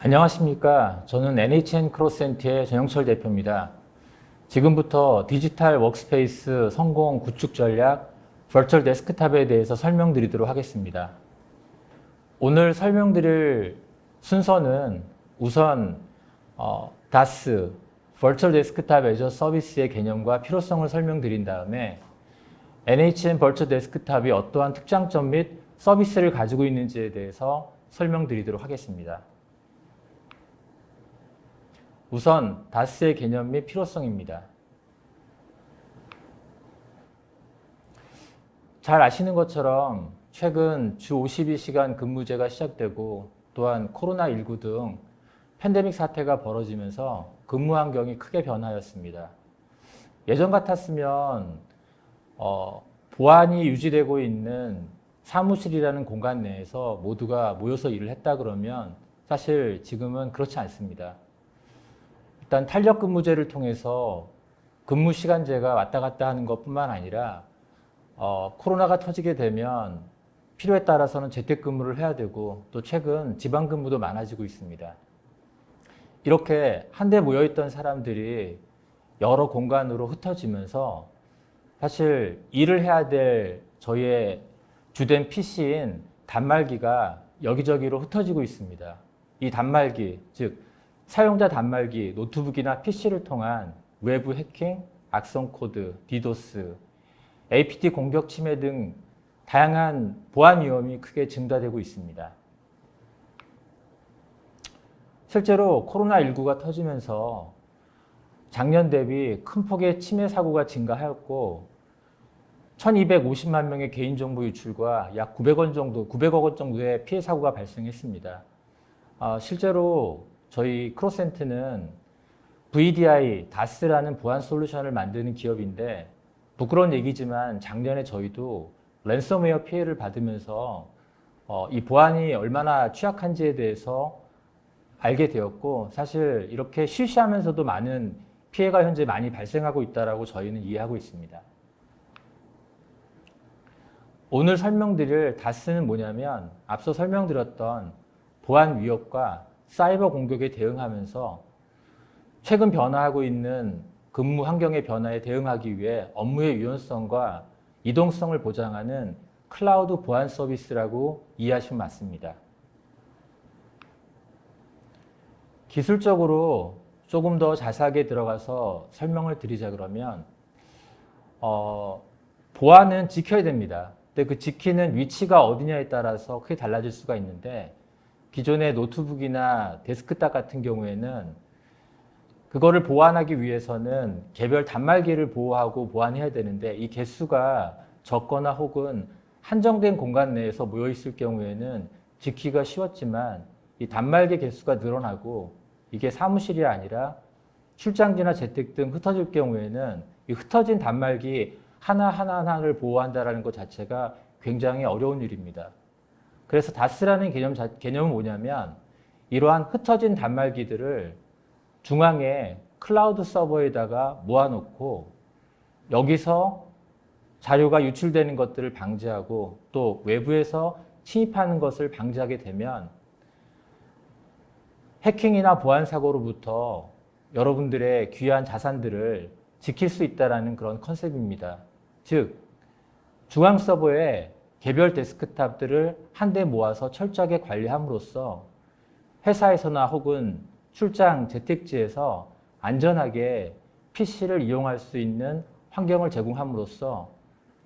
안녕하십니까. 저는 NHN 크로스센트의 전영철 대표입니다. 지금부터 디지털 워크스페이스 성공 구축 전략 버추얼 데스크탑에 대해서 설명드리도록 하겠습니다. 오늘 설명드릴 순서는 우선 DaaS, 버추얼 데스크탑 애저 서비스의 개념과 필요성을 설명드린 다음에 NHN 버추얼 데스크탑이 어떠한 특장점 및 서비스를 가지고 있는지에 대해서 설명드리도록 하겠습니다. 우선 DaaS의 개념 및 필요성입니다. 잘 아시는 것처럼 최근 주 52시간 근무제가 시작되고 또한 코로나19 등 팬데믹 사태가 벌어지면서 근무 환경이 크게 변하였습니다. 예전 같았으면 보안이 유지되고 있는 사무실이라는 공간 내에서 모두가 모여서 일을 했다 그러면 사실 지금은 그렇지 않습니다. 일단 탄력 근무제를 통해서 근무 시간제가 왔다 갔다 하는 것뿐만 아니라 코로나가 터지게 되면 필요에 따라서는 재택근무를 해야 되고 또 최근 지방근무도 많아지고 있습니다. 이렇게 한데 모여있던 사람들이 여러 공간으로 흩어지면서 사실 일을 해야 될 저희의 주된 PC인 단말기가 여기저기로 흩어지고 있습니다. 이 단말기, 즉 사용자 단말기, 노트북이나 PC를 통한 외부 해킹, 악성 코드, 디도스, APT 공격 침해 등 다양한 보안 위험이 크게 증가되고 있습니다. 실제로 코로나19가 터지면서 작년 대비 큰 폭의 침해 사고가 증가하였고 1250만 명의 개인정보 유출과 약 900억 원 정도의 피해 사고가 발생했습니다. 실제로 저희 크로스센트는 VDI, DaaS라는 보안 솔루션을 만드는 기업인데 부끄러운 얘기지만 작년에 저희도 랜섬웨어 피해를 받으면서 이 보안이 얼마나 취약한지에 대해서 알게 되었고 사실 이렇게 쉬쉬하면서도 많은 피해가 현재 많이 발생하고 있다고 저희는 이해하고 있습니다. 오늘 설명드릴 DaaS는 뭐냐면 앞서 설명드렸던 보안 위협과 사이버 공격에 대응하면서 최근 변화하고 있는 근무 환경의 변화에 대응하기 위해 업무의 유연성과 이동성을 보장하는 클라우드 보안 서비스라고 이해하시면 맞습니다. 기술적으로 조금 더 자세하게 들어가서 설명을 드리자 그러면 보안은 지켜야 됩니다. 근데 그 지키는 위치가 어디냐에 따라서 크게 달라질 수가 있는데 기존의 노트북이나 데스크탑 같은 경우에는 그거를 보완하기 위해서는 개별 단말기를 보호하고 보완해야 되는데 이 개수가 적거나 혹은 한정된 공간 내에서 모여 있을 경우에는 지키기가 쉬웠지만 이 단말기 개수가 늘어나고 이게 사무실이 아니라 출장지나 재택 등 흩어질 경우에는 이 흩어진 단말기 하나하나를 보호한다는 것 자체가 굉장히 어려운 일입니다. 그래서 DaaS라는 개념은 뭐냐면 이러한 흩어진 단말기들을 중앙에 클라우드 서버에다가 모아놓고 여기서 자료가 유출되는 것들을 방지하고 또 외부에서 침입하는 것을 방지하게 되면 해킹이나 보안 사고로부터 여러분들의 귀한 자산들을 지킬 수 있다는 그런 컨셉입니다. 즉 중앙 서버에 개별 데스크탑들을 한데 모아서 철저하게 관리함으로써 회사에서나 혹은 출장 재택지에서 안전하게 PC를 이용할 수 있는 환경을 제공함으로써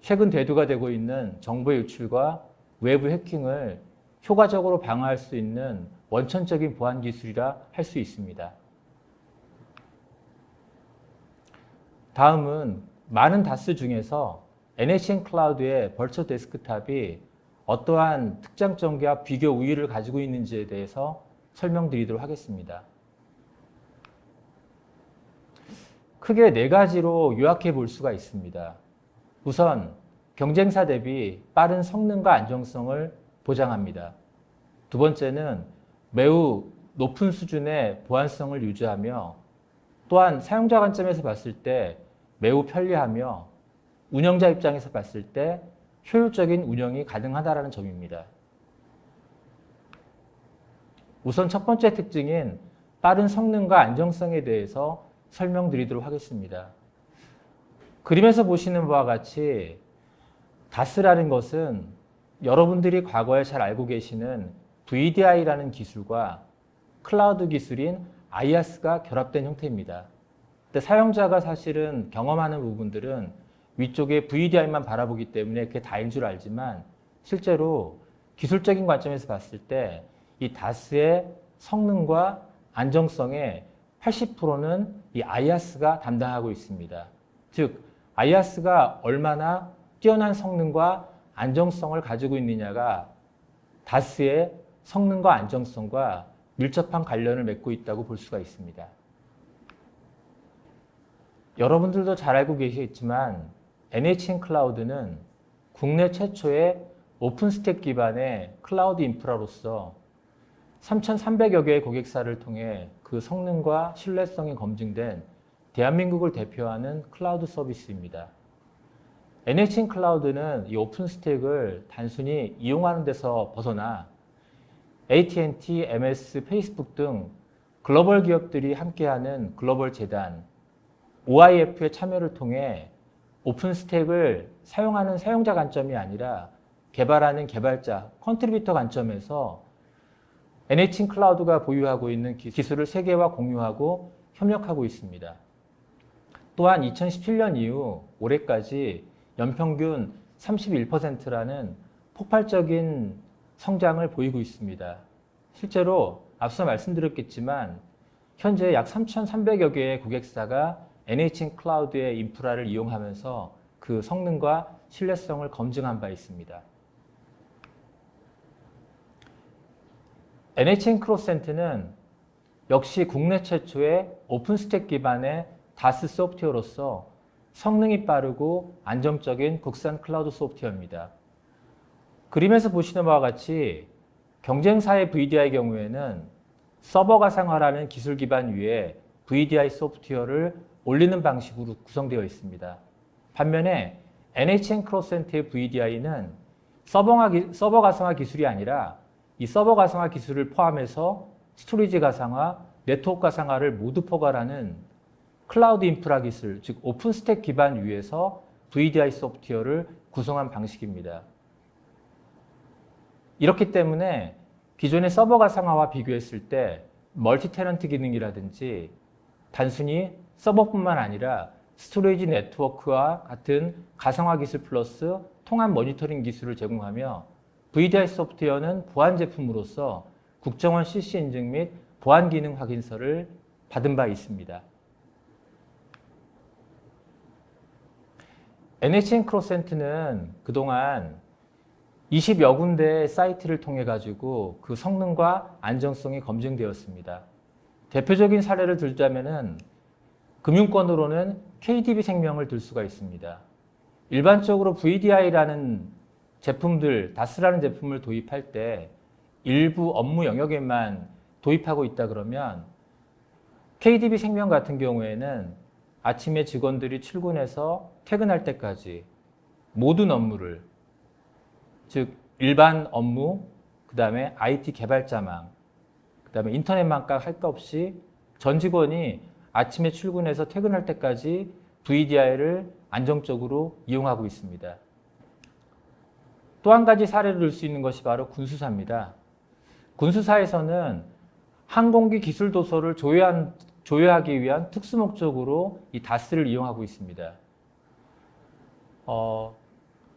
최근 대두가 되고 있는 정보 유출과 외부 해킹을 효과적으로 방어할 수 있는 원천적인 보안 기술이라 할 수 있습니다. 다음은 많은 DaaS 중에서 NHN 클라우드의 버추얼 데스크탑이 어떠한 특장점과 비교 우위를 가지고 있는지에 대해서 설명드리도록 하겠습니다. 크게 네 가지로 요약해 볼 수가 있습니다. 우선 경쟁사 대비 빠른 성능과 안정성을 보장합니다. 두 번째는 매우 높은 수준의 보안성을 유지하며 또한 사용자 관점에서 봤을 때 매우 편리하며 운영자 입장에서 봤을 때 효율적인 운영이 가능하다는 점입니다. 우선 첫 번째 특징인 빠른 성능과 안정성에 대해서 설명드리도록 하겠습니다. 그림에서 보시는 바와 같이 DAS라는 것은 여러분들이 과거에 잘 알고 계시는 VDI라는 기술과 클라우드 기술인 IaaS가 결합된 형태입니다. 근데 사용자가 사실은 경험하는 부분들은 위쪽에 VDI만 바라보기 때문에 그게 다인 줄 알지만 실제로 기술적인 관점에서 봤을 때 이 DAS의 성능과 안정성의 80%는 이 IaaS가 담당하고 있습니다. 즉, IaaS가 얼마나 뛰어난 성능과 안정성을 가지고 있느냐가 DAS의 성능과 안정성과 밀접한 관련을 맺고 있다고 볼 수가 있습니다. 여러분들도 잘 알고 계시겠지만 NHN 클라우드는 국내 최초의 오픈스택 기반의 클라우드 인프라로서 3,300여 개의 고객사를 통해 그 성능과 신뢰성이 검증된 대한민국을 대표하는 클라우드 서비스입니다. NHN 클라우드는 이 오픈스택을 단순히 이용하는 데서 벗어나 AT&T, MS, 페이스북 등 글로벌 기업들이 함께하는 글로벌 재단 OIF의 참여를 통해 오픈스택을 사용하는 사용자 관점이 아니라 개발하는 개발자, 컨트리뷰터 관점에서 NHN 클라우드가 보유하고 있는 기술을 세계와 공유하고 협력하고 있습니다. 또한 2017년 이후 올해까지 연평균 31%라는 폭발적인 성장을 보이고 있습니다. 실제로 앞서 말씀드렸겠지만 현재 약 3,300여 개의 고객사가 NHN 클라우드의 인프라를 이용하면서 그 성능과 신뢰성을 검증한 바 있습니다. NHN 크로센트는 역시 국내 최초의 오픈스택 기반의 DAS 소프트웨어로서 성능이 빠르고 안정적인 국산 클라우드 소프트웨어입니다. 그림에서 보시는 바와 같이 경쟁사의 VDI의 경우에는 서버 가상화라는 기술 기반 위에 VDI 소프트웨어를 올리는 방식으로 구성되어 있습니다. 반면에 NHN 크로센트의 VDI는 서버 가상화 기술이 아니라 이 서버 가상화 기술을 포함해서 스토리지 가상화, 네트워크 가상화를 모두 포괄하는 클라우드 인프라 기술, 즉 오픈스택 기반 위에서 VDI 소프트웨어를 구성한 방식입니다. 이렇기 때문에 기존의 서버 가상화와 비교했을 때 멀티 테넌트 기능이라든지 단순히 서버뿐만 아니라 스토리지 네트워크와 같은 가상화 기술 플러스 통합 모니터링 기술을 제공하며 VDI 소프트웨어는 보안 제품으로서 국정원 CC 인증 및 보안 기능 확인서를 받은 바 있습니다. NHN 크로센트는 그동안 20여 군데의 사이트를 통해 가지고 그 성능과 안정성이 검증되었습니다. 대표적인 사례를 들자면은 금융권으로는 KDB 생명을 들 수가 있습니다. 일반적으로 VDI라는 제품들, DAS라는 제품을 도입할 때 일부 업무 영역에만 도입하고 있다 그러면 KDB 생명 같은 경우에는 아침에 직원들이 출근해서 퇴근할 때까지 모든 업무를, 즉 일반 업무, 그 다음에 IT 개발자망, 그 다음에 인터넷망까지 할 것 없이 전 직원이 아침에 출근해서 퇴근할 때까지 VDI를 안정적으로 이용하고 있습니다. 또 한 가지 사례를 들 수 있는 것이 바로 군수사입니다. 군수사에서는 항공기 기술 도서를 조회하기 위한 특수 목적으로 이 DAS를 이용하고 있습니다.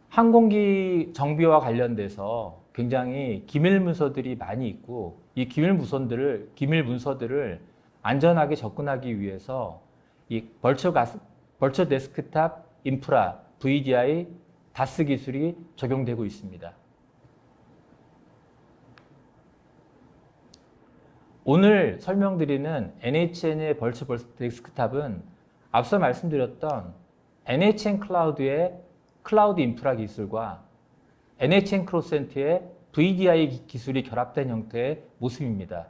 항공기 정비와 관련돼서 굉장히 기밀 문서들이 많이 있고 이 기밀 문서들을 안전하게 접근하기 위해서 이 벌처 데스크탑 인프라 VDI DAS 기술이 적용되고 있습니다. 오늘 설명드리는 NHN의 벌처 데스크탑은 앞서 말씀드렸던 NHN 클라우드의 클라우드 인프라 기술과 NHN 크로센트의 VDI 기술이 결합된 형태의 모습입니다.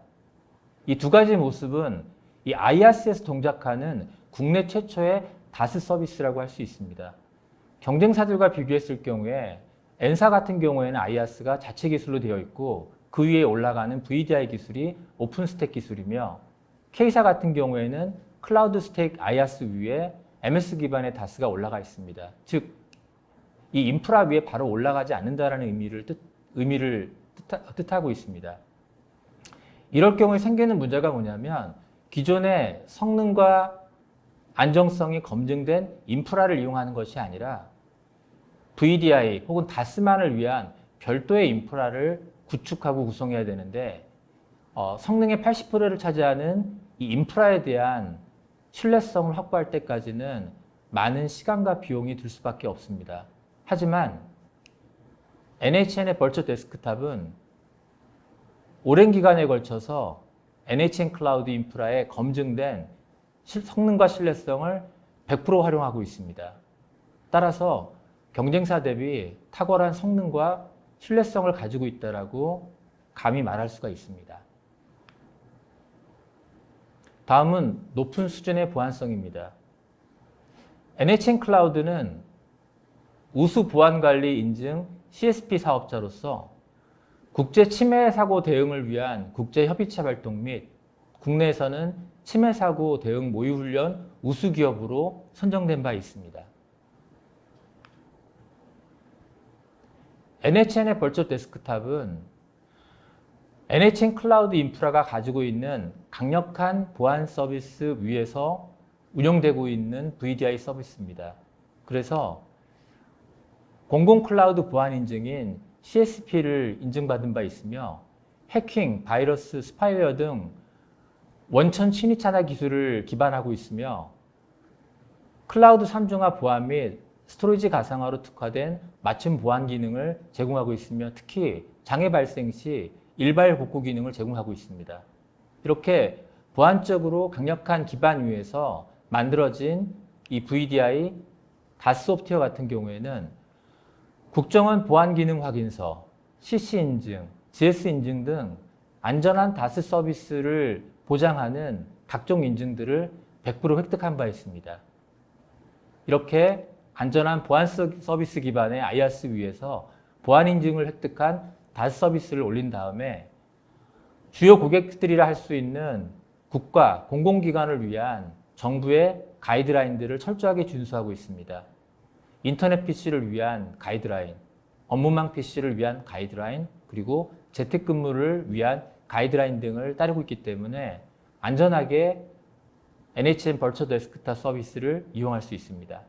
이 두 가지 모습은 이 IaaS에서 동작하는 국내 최초의 DAS 서비스라고 할 수 있습니다. 경쟁사들과 비교했을 경우에 N사 같은 경우에는 IaaS가 자체 기술로 되어 있고 그 위에 올라가는 VDI 기술이 오픈스택 기술이며 K사 같은 경우에는 클라우드 스택 IaaS 위에 MS 기반의 DaaS가 올라가 있습니다. 즉, 이 인프라 위에 바로 올라가지 않는다라는 의미를 뜻하고 있습니다. 이럴 경우에 생기는 문제가 뭐냐면 기존의 성능과 안정성이 검증된 인프라를 이용하는 것이 아니라 VDI 혹은 DaaS만을 위한 별도의 인프라를 구축하고 구성해야 되는데 성능의 80%를 차지하는 이 인프라에 대한 신뢰성을 확보할 때까지는 많은 시간과 비용이 들 수밖에 없습니다. 하지만 NHN의 벌처 데스크탑은 오랜 기간에 걸쳐서 NHN 클라우드 인프라에 검증된 성능과 신뢰성을 100% 활용하고 있습니다. 따라서 경쟁사 대비 탁월한 성능과 신뢰성을 가지고 있다라고 감히 말할 수가 있습니다. 다음은 높은 수준의 보안성입니다. NHN 클라우드는 우수 보안관리 인증 CSP 사업자로서 국제 침해 사고 대응을 위한 국제 협의체 발동 및 국내에서는 침해 사고 대응 모의 훈련 우수 기업으로 선정된 바 있습니다. NHN의 벌처 데스크탑은 NHN 클라우드 인프라가 가지고 있는 강력한 보안 서비스 위에서 운영되고 있는 VDI 서비스입니다. 그래서 공공 클라우드 보안 인증인 CSP를 인증받은 바 있으며 해킹, 바이러스, 스파이웨어 등 원천 침입 차단 기술을 기반하고 있으며 클라우드 3중화 보안 및 스토리지 가상화로 특화된 맞춤 보안 기능을 제공하고 있으며 특히 장애 발생 시 일발 복구 기능을 제공하고 있습니다. 이렇게 보안적으로 강력한 기반 위에서 만들어진 이 VDI DaaS 소프트웨어 같은 경우에는 국정원 보안 기능 확인서, CC 인증, GS 인증 등 안전한 DaaS 서비스를 보장하는 각종 인증들을 100% 획득한 바 있습니다. 이렇게 안전한 보안 서비스 기반의 IaaS 위에서 보안 인증을 획득한 DaaS 서비스를 올린 다음에 주요 고객들이라 할 수 있는 국가, 공공기관을 위한 정부의 가이드라인들을 철저하게 준수하고 있습니다. 인터넷 PC를 위한 가이드라인, 업무망 PC를 위한 가이드라인, 그리고 재택근무를 위한 가이드라인 등을 따르고 있기 때문에 안전하게 NHN 벌처 데스크탑 서비스를 이용할 수 있습니다.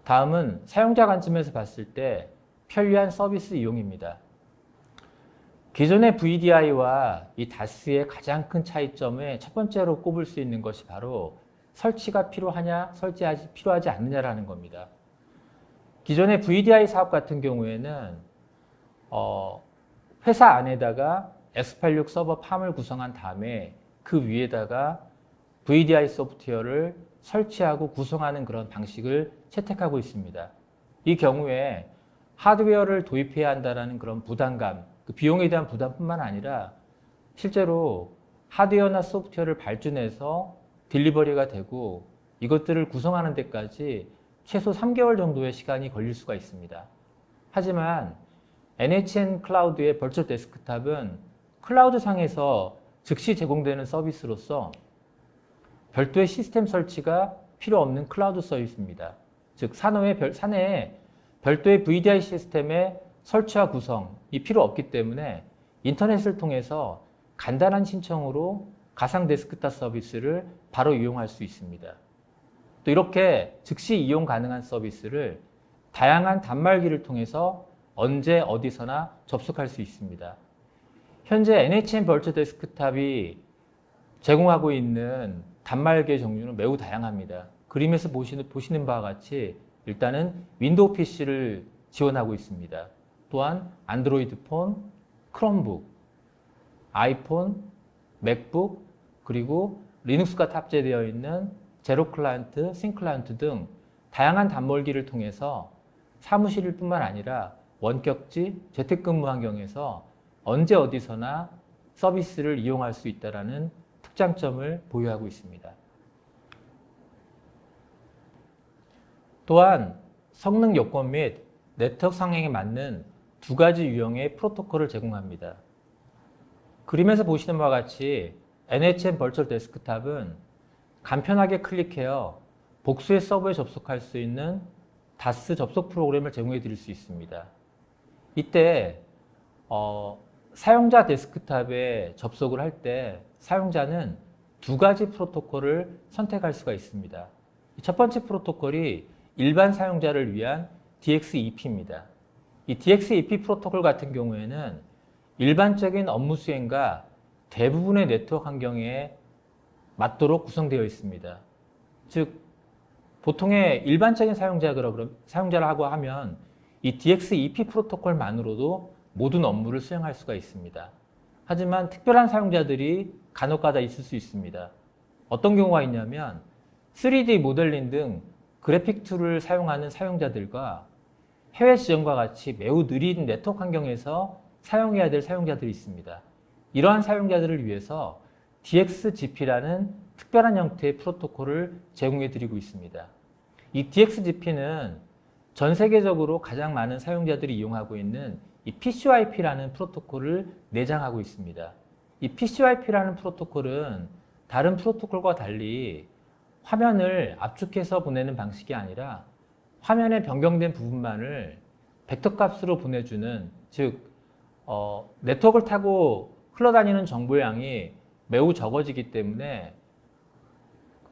다음은 사용자 관점에서 봤을 때 편리한 서비스 이용입니다. 기존의 VDI와 이 DaaS의 가장 큰 차이점에 첫 번째로 꼽을 수 있는 것이 바로 설치가 필요하냐, 필요하지 않느냐라는 겁니다. 기존의 VDI 사업 같은 경우에는 회사 안에다가 x86 서버 팜을 구성한 다음에 그 위에다가 VDI 소프트웨어를 설치하고 구성하는 그런 방식을 채택하고 있습니다. 이 경우에 하드웨어를 도입해야 한다는 그런 부담감, 그 비용에 대한 부담뿐만 아니라 실제로 하드웨어나 소프트웨어를 발주해서 딜리버리가 되고 이것들을 구성하는 데까지 최소 3개월 정도의 시간이 걸릴 수가 있습니다. 하지만 NHN 클라우드의 벌처 데스크탑은 클라우드 상에서 즉시 제공되는 서비스로서 별도의 시스템 설치가 필요 없는 클라우드 서비스입니다. 즉 사내에 별도의 VDI 시스템의 설치와 구성이 필요 없기 때문에 인터넷을 통해서 간단한 신청으로 가상 데스크탑 서비스를 바로 이용할 수 있습니다. 또 이렇게 즉시 이용 가능한 서비스를 다양한 단말기를 통해서 언제 어디서나 접속할 수 있습니다. 현재 NHN 벌처 데스크탑이 제공하고 있는 단말기의 종류는 매우 다양합니다. 그림에서 보시는 바와 같이 일단은 윈도우 PC를 지원하고 있습니다. 또한 안드로이드 폰, 크롬북, 아이폰, 맥북, 그리고 리눅스가 탑재되어 있는 제로 클라이언트, 싱 클라이언트 등 다양한 단말기를 통해서 사무실일 뿐만 아니라 원격지, 재택근무 환경에서 언제 어디서나 서비스를 이용할 수 있다는 특장점을 보유하고 있습니다. 또한 성능 요건 및 네트워크 상황에 맞는 두 가지 유형의 프로토콜을 제공합니다. 그림에서 보시는 바와 같이 NHN 버추얼 데스크탑은 간편하게 클릭하여 복수의 서버에 접속할 수 있는 다스 접속 프로그램을 제공해 드릴 수 있습니다. 이때 사용자 데스크탑에 접속을 할 때 사용자는 두 가지 프로토콜을 선택할 수가 있습니다. 첫 번째 프로토콜이 일반 사용자를 위한 DXEP입니다. 이 DXEP 프로토콜 같은 경우에는 일반적인 업무 수행과 대부분의 네트워크 환경에 맞도록 구성되어 있습니다. 즉, 보통의 일반적인 사용자라고 하면 이 DXEP 프로토콜만으로도 모든 업무를 수행할 수가 있습니다. 하지만 특별한 사용자들이 간혹가다 있을 수 있습니다. 어떤 경우가 있냐면 3D 모델링 등 그래픽 툴을 사용하는 사용자들과 해외 지점과 같이 매우 느린 네트워크 환경에서 사용해야 될 사용자들이 있습니다. 이러한 사용자들을 위해서 DXGP라는 특별한 형태의 프로토콜을 제공해 드리고 있습니다. 이 DXGP는 전 세계적으로 가장 많은 사용자들이 이용하고 있는 이 PCYP라는 프로토콜을 내장하고 있습니다. 이 PCYP라는 프로토콜은 다른 프로토콜과 달리 화면을 압축해서 보내는 방식이 아니라 화면에 변경된 부분만을 벡터 값으로 보내주는, 즉 네트워크를 타고 흘러다니는 정보의 양이 매우 적어지기 때문에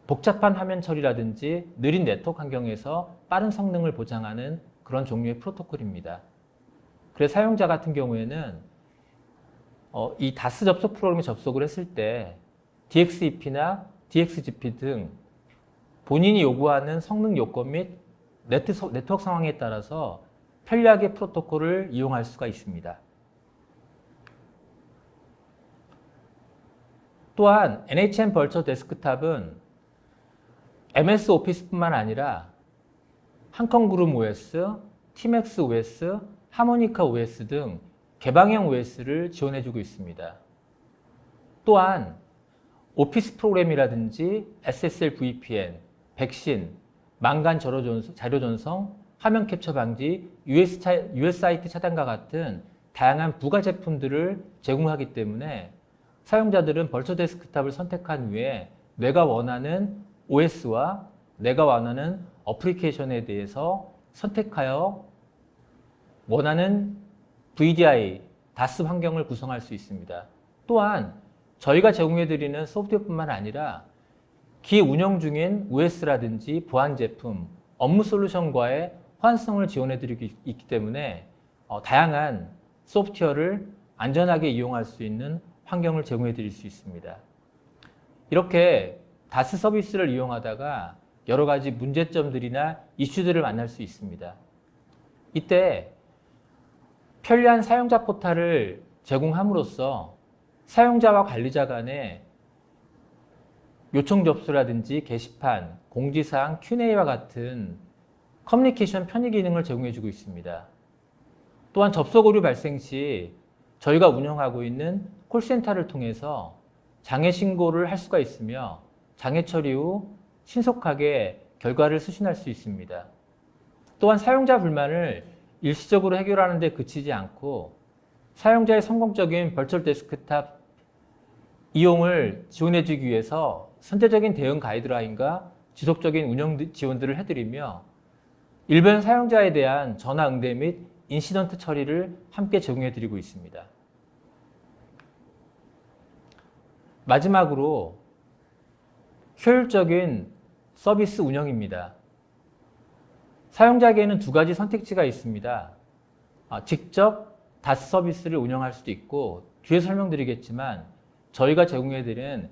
복잡한 화면 처리라든지 느린 네트워크 환경에서 빠른 성능을 보장하는 그런 종류의 프로토콜입니다. 그래서 사용자 같은 경우에는 이 다스 접속 프로그램에 접속을 했을 때 DXEP나 DXGP 등 본인이 요구하는 성능 요건 및 네트워크 상황에 따라서 편리하게 프로토콜을 이용할 수가 있습니다. 또한 NHN 버추얼 데스크탑은 MS 오피스뿐만 아니라 한컴그룹 OS, TMAX OS, 하모니카 OS 등 개방형 OS를 지원해주고 있습니다. 또한 오피스 프로그램이라든지 SSL VPN, 백신, 망간 자료 전송, 화면 캡처 방지, USIT 차단과 같은 다양한 부가 제품들을 제공하기 때문에 사용자들은 버추얼 데스크탑을 선택한 후에 내가 원하는 OS와 내가 원하는 어플리케이션에 대해서 선택하여 원하는 VDI, 다스 환경을 구성할 수 있습니다. 또한 저희가 제공해드리는 소프트웨어뿐만 아니라 기운영 중인 OS라든지 보안 제품, 업무 솔루션과의 호환성을 지원해드리고 있기 때문에 다양한 소프트웨어를 안전하게 이용할 수 있는 환경을 제공해드릴 수 있습니다. 이렇게 다스 서비스를 이용하다가 여러 가지 문제점들이나 이슈들을 만날 수 있습니다. 이때 편리한 사용자 포탈을 제공함으로써 사용자와 관리자 간의 요청 접수라든지 게시판, 공지사항, Q&A와 같은 커뮤니케이션 편의 기능을 제공해주고 있습니다. 또한 접속 오류 발생 시 저희가 운영하고 있는 콜센터를 통해서 장애 신고를 할 수가 있으며 장애 처리 후 신속하게 결과를 수신할 수 있습니다. 또한 사용자 불만을 일시적으로 해결하는 데 그치지 않고 사용자의 성공적인 버추얼 데스크탑 이용을 지원해주기 위해서 선제적인 대응 가이드라인과 지속적인 운영 지원들을 해드리며 일반 사용자에 대한 전화 응대 및 인시던트 처리를 함께 제공해드리고 있습니다. 마지막으로 효율적인 서비스 운영입니다. 사용자에게는 두 가지 선택지가 있습니다. 직접 다스 서비스를 운영할 수도 있고 뒤에 설명드리겠지만 저희가 제공해드리는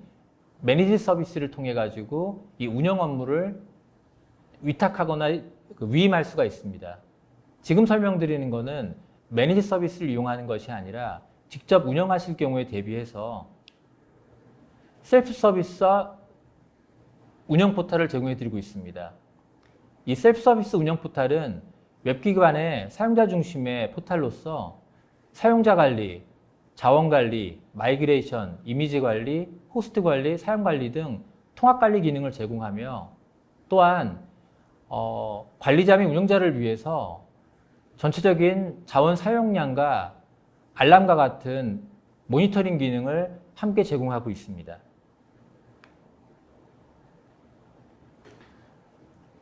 매니지 서비스를 통해 가지고 이 운영 업무를 위탁하거나 위임할 수가 있습니다. 지금 설명드리는 것은 매니지 서비스를 이용하는 것이 아니라 직접 운영하실 경우에 대비해서 셀프 서비스와 운영 포탈을 제공해 드리고 있습니다. 이 셀프 서비스 운영 포탈은 웹 기반의 사용자 중심의 포탈로서 사용자 관리, 자원 관리, 마이그레이션, 이미지 관리, 호스트 관리, 사용 관리 등 통합 관리 기능을 제공하며 또한 관리자 및 운영자를 위해서 전체적인 자원 사용량과 알람과 같은 모니터링 기능을 함께 제공하고 있습니다.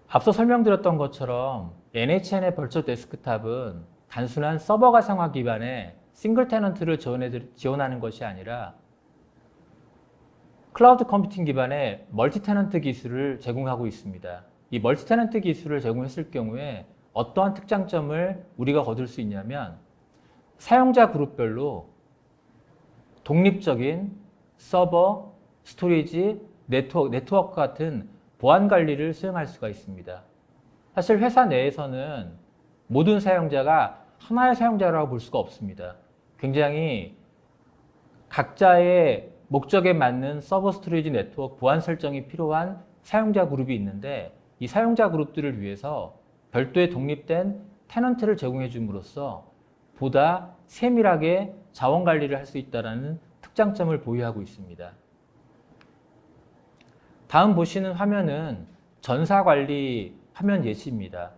앞서 설명드렸던 것처럼 NHN의 벌처 데스크탑은 단순한 서버 가상화 기반의 싱글 테넌트를 지원하는 것이 아니라 클라우드 컴퓨팅 기반의 멀티 테넌트 기술을 제공하고 있습니다. 이 멀티 테넌트 기술을 제공했을 경우에 어떠한 특장점을 우리가 거둘 수 있냐면 사용자 그룹별로 독립적인 서버, 스토리지, 네트워크 같은 보안 관리를 수행할 수가 있습니다. 사실 회사 내에서는 모든 사용자가 하나의 사용자라고 볼 수가 없습니다. 굉장히 각자의 목적에 맞는 서버, 스토리지, 네트워크, 보안 설정이 필요한 사용자 그룹이 있는데 이 사용자 그룹들을 위해서 별도의 독립된 테넌트를 제공해 줌으로써 보다 세밀하게 자원 관리를 할 수 있다는 특장점을 보유하고 있습니다. 다음 보시는 화면은 전사관리 화면 예시입니다.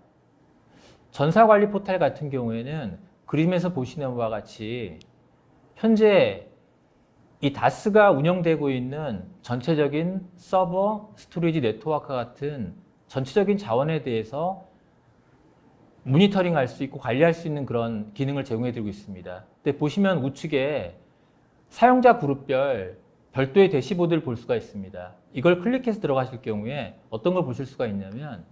전사관리 포탈 같은 경우에는 그림에서 보시는 바와 같이 현재 이 다스가 운영되고 있는 전체적인 서버, 스토리지, 네트워크 같은 전체적인 자원에 대해서 모니터링 할 수 있고 관리할 수 있는 그런 기능을 제공해 드리고 있습니다. 근데 보시면 우측에 사용자 그룹별 별도의 대시보드를 볼 수가 있습니다. 이걸 클릭해서 들어가실 경우에 어떤 걸 보실 수가 있냐면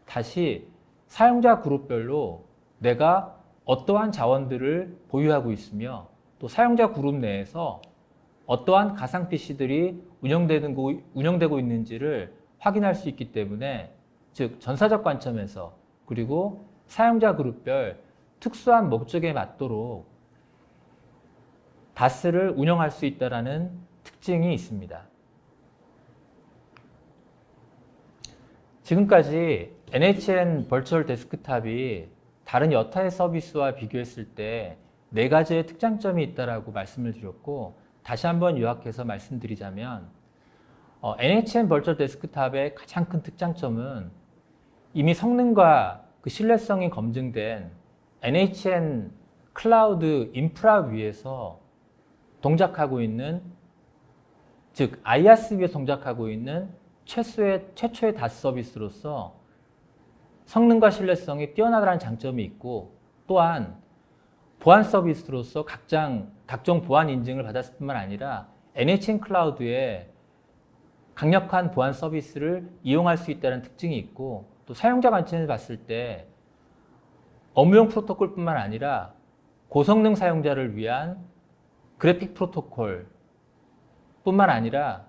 다시 사용자 그룹별로 내가 어떠한 자원들을 보유하고 있으며 또 사용자 그룹 내에서 어떠한 가상 PC들이 운영되고 있는지를 확인할 수 있기 때문에 즉 전사적 관점에서 그리고 사용자 그룹별 특수한 목적에 맞도록 다스를 운영할 수 있다는 특징이 있습니다. 지금까지 NHN 버추얼 데스크탑이 다른 여타의 서비스와 비교했을 때 4가지의 특장점이 있다고 말씀을 드렸고 다시 한번 요약해서 말씀드리자면 NHN 버추얼 데스크탑의 가장 큰 특장점은 이미 성능과 그 신뢰성이 검증된 NHN 클라우드 인프라 위에서 동작하고 있는 즉 IaaS 위에 동작하고 있는 최초의 다스 서비스로서 성능과 신뢰성이 뛰어나다는 장점이 있고 또한 보안 서비스로서 각종 보안 인증을 받았을 뿐만 아니라 NHN 클라우드의 강력한 보안 서비스를 이용할 수 있다는 특징이 있고 또 사용자 관점에서 봤을 때 업무용 프로토콜뿐만 아니라 고성능 사용자를 위한 그래픽 프로토콜 뿐만 아니라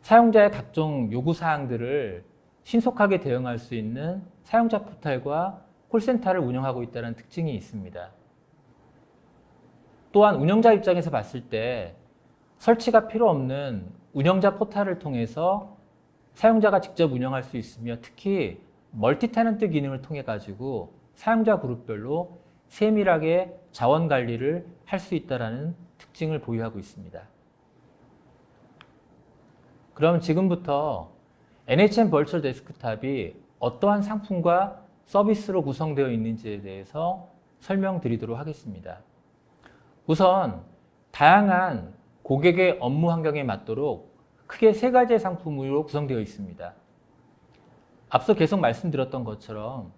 사용자의 각종 요구사항들을 신속하게 대응할 수 있는 사용자 포탈과 콜센터를 운영하고 있다는 특징이 있습니다. 또한 운영자 입장에서 봤을 때 설치가 필요 없는 운영자 포탈을 통해서 사용자가 직접 운영할 수 있으며 특히 멀티 테넌트 기능을 통해 가지고 사용자 그룹별로 세밀하게 자원 관리를 할 수 있다는 특징을 보유하고 있습니다. 그럼 지금부터 NHN 버추얼 데스크탑이 어떠한 상품과 서비스로 구성되어 있는지에 대해서 설명드리도록 하겠습니다. 우선 다양한 고객의 업무 환경에 맞도록 크게 3가지의 상품으로 구성되어 있습니다. 앞서 계속 말씀드렸던 것처럼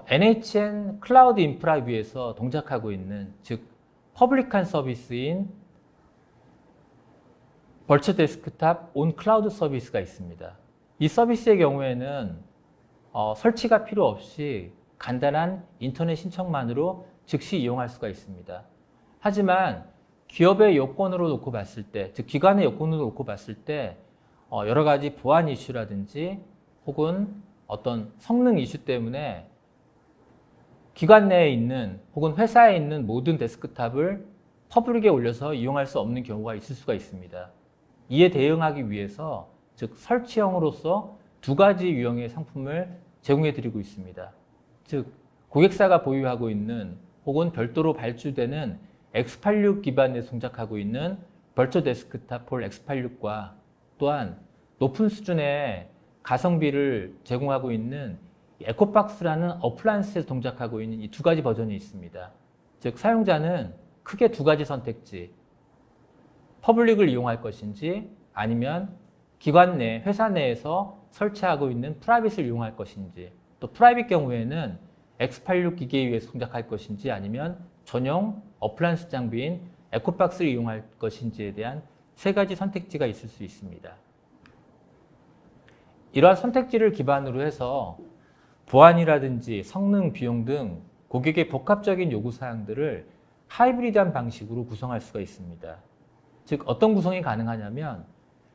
NHN 클라우드 인프라 위에서 동작하고 있는 즉 퍼블릭한 서비스인 버추얼 데스크탑 온 클라우드 서비스가 있습니다. 이 서비스의 경우에는 설치가 필요 없이 간단한 인터넷 신청만으로 즉시 이용할 수가 있습니다. 하지만 기업의 요건으로 놓고 봤을 때, 즉 기관의 요건으로 놓고 봤을 때 여러 가지 보안 이슈라든지 혹은 어떤 성능 이슈 때문에 기관 내에 있는 혹은 회사에 있는 모든 데스크탑을 퍼블릭에 올려서 이용할 수 없는 경우가 있을 수가 있습니다. 이에 대응하기 위해서 즉 설치형으로서 2가지 유형의 상품을 제공해 드리고 있습니다. 즉 고객사가 보유하고 있는 혹은 별도로 발주되는 X86 기반에서 동작하고 있는 버추얼 데스크탑 폴 X86과 또한 높은 수준의 가성비를 제공하고 있는 에코박스라는 어플라이언스에서 동작하고 있는 이 두 가지 버전이 있습니다. 즉 사용자는 크게 두 가지 선택지, 퍼블릭을 이용할 것인지 아니면 기관 내, 회사 내에서 설치하고 있는 프라이빗을 이용할 것인지, 또 프라이빗 경우에는 X86 기기에 의해서 동작할 것인지 아니면 전용 어플라이언스 장비인 에코박스를 이용할 것인지에 대한 세 가지 선택지가 있을 수 있습니다. 이러한 선택지를 기반으로 해서 보안이라든지 성능, 비용 등 고객의 복합적인 요구사항들을 하이브리드한 방식으로 구성할 수가 있습니다. 즉 어떤 구성이 가능하냐면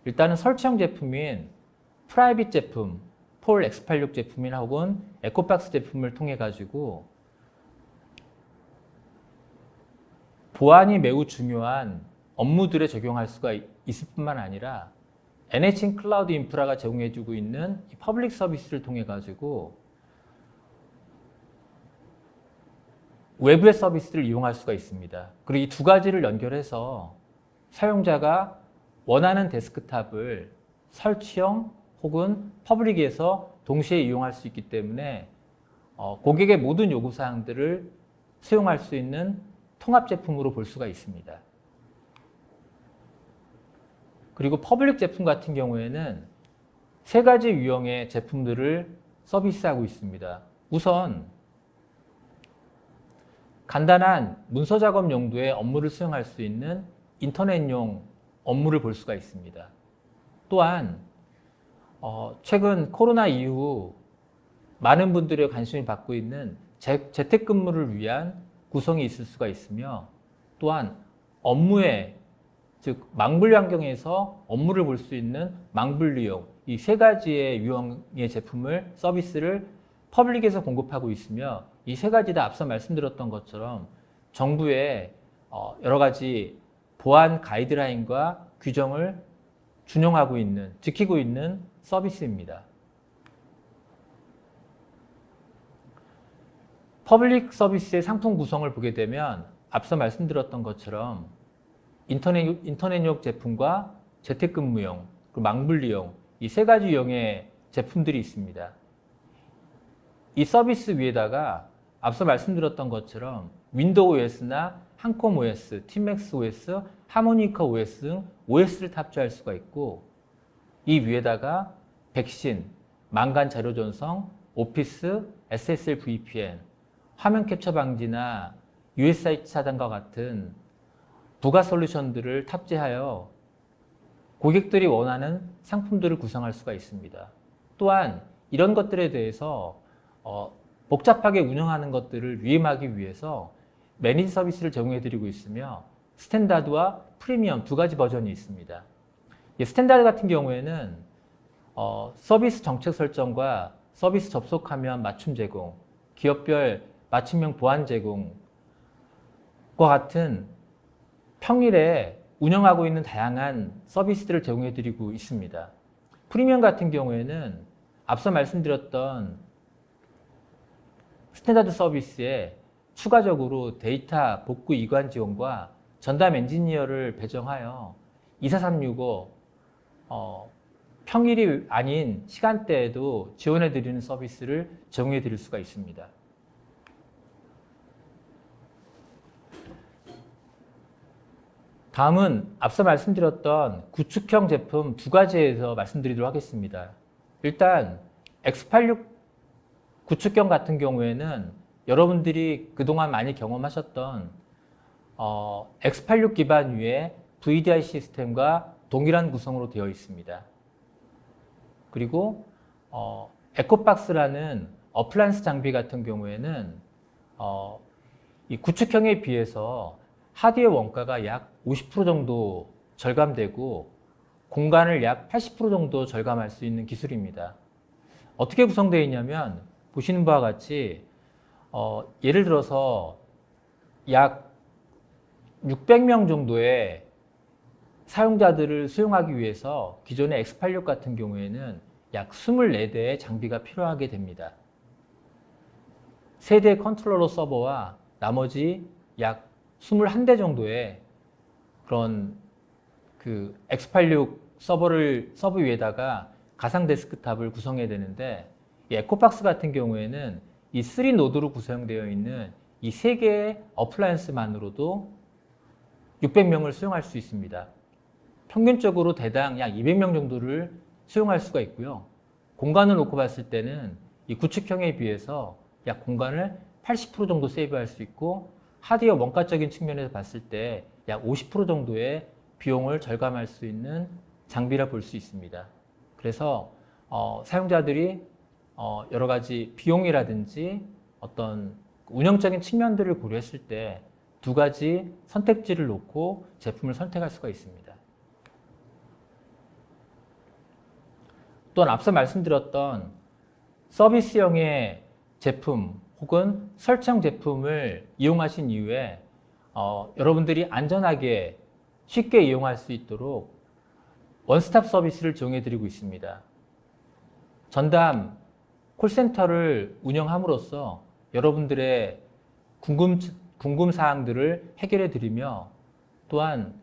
일단은 설치형 제품인 프라이빗 제품, 폴 X86 제품이나 혹은 에코박스 제품을 통해 가지고 보안이 매우 중요한 업무들에 적용할 수가 있을 뿐만 아니라 NHN 클라우드 인프라가 제공해주고 있는 이 퍼블릭 서비스를 통해 가지고 외부의 서비스를 이용할 수가 있습니다. 그리고 이 두 가지를 연결해서 사용자가 원하는 데스크탑을 설치형 혹은 퍼블릭에서 동시에 이용할 수 있기 때문에 고객의 모든 요구사항들을 수용할 수 있는 통합 제품으로 볼 수가 있습니다. 그리고 퍼블릭 제품 같은 경우에는 세 가지 유형의 제품들을 서비스하고 있습니다. 우선 간단한 문서 작업 용도의 업무를 수행할 수 있는 인터넷용 업무를 볼 수가 있습니다. 또한 최근 코로나 이후 많은 분들의 관심을 받고 있는 재택근무를 위한 구성이 있을 수가 있으며 또한 업무에 즉 망분리 환경에서 업무를 볼 수 있는 망분리용 이 세 가지의 유형의 제품을 서비스를 퍼블릭에서 공급하고 있으며 이 세 가지 다 앞서 말씀드렸던 것처럼 정부의 여러 가지 보안 가이드라인과 규정을 준용하고 있는, 지키고 있는 서비스입니다. 퍼블릭 서비스의 상품 구성을 보게 되면 앞서 말씀드렸던 것처럼 인터넷용 제품과 재택근무용, 그리고 망분리용 이 세 가지 유형의 제품들이 있습니다. 이 서비스 위에다가 앞서 말씀드렸던 것처럼 윈도우 OS나 한컴 OS, 팀맥스 OS, 하모니카 OS 등 OS를 탑재할 수가 있고 이 위에다가 백신, 망간 자료 전송, 오피스, SSL VPN, 화면 캡처 방지나 USI 차단과 같은 부가 솔루션들을 탑재하여 고객들이 원하는 상품들을 구성할 수가 있습니다. 또한 이런 것들에 대해서 복잡하게 운영하는 것들을 위임하기 위해서 매니지 서비스를 제공해드리고 있으며 스탠다드와 프리미엄 두 가지 버전이 있습니다. 스탠다드 같은 경우에는 서비스 정책 설정과 서비스 접속하면 맞춤 제공, 기업별 맞춤형 보안 제공과 같은 평일에 운영하고 있는 다양한 서비스들을 제공해드리고 있습니다. 프리미엄 같은 경우에는 앞서 말씀드렸던 스탠다드 서비스에 추가적으로 데이터 복구 이관 지원과 전담 엔지니어를 배정하여 24365 평일이 아닌 시간대에도 지원해드리는 서비스를 제공해드릴 수가 있습니다. 다음은 앞서 말씀드렸던 구축형 제품 두 가지에 대해서 말씀드리도록 하겠습니다. 일단 X86 구축형 같은 경우에는 여러분들이 그동안 많이 경험하셨던 X86 기반 위에 VDI 시스템과 동일한 구성으로 되어 있습니다. 그리고 에코박스라는 어플라이언스 장비 같은 경우에는 이 구축형에 비해서 하드웨어 원가가 약 50% 정도 절감되고 공간을 약 80% 정도 절감할 수 있는 기술입니다. 어떻게 구성되어 있냐면 보시는 바와 같이 예를 들어서 약 600명 정도의 사용자들을 수용하기 위해서 기존의 X86 같은 경우에는 약 24대의 장비가 필요하게 됩니다. 3대의 컨트롤러 서버와 나머지 약 21대 정도의 그런 그 X86 서버 위에다가 가상 데스크탑을 구성해야 되는데 이 에코박스 같은 경우에는 이 3노드로 구성되어 있는 이 3개의 어플라이언스만으로도 600명을 수용할 수 있습니다. 평균적으로 대당 약 200명 정도를 수용할 수가 있고요. 공간을 놓고 봤을 때는 이 구축형에 비해서 약 공간을 80% 정도 세이브할 수 있고, 하드웨어 원가적인 측면에서 봤을 때 약 50% 정도의 비용을 절감할 수 있는 장비라 볼 수 있습니다. 그래서 사용자들이 여러 가지 비용이라든지 어떤 운영적인 측면들을 고려했을 때 두 가지 선택지를 놓고 제품을 선택할 수가 있습니다. 또한 앞서 말씀드렸던 서비스형의 제품 혹은 설치형 제품을 이용하신 이후에 여러분들이 안전하게 쉽게 이용할 수 있도록 원스톱 서비스를 제공해 드리고 있습니다. 전담 콜센터를 운영함으로써 여러분들의 궁금 사항들을 해결해 드리며, 또한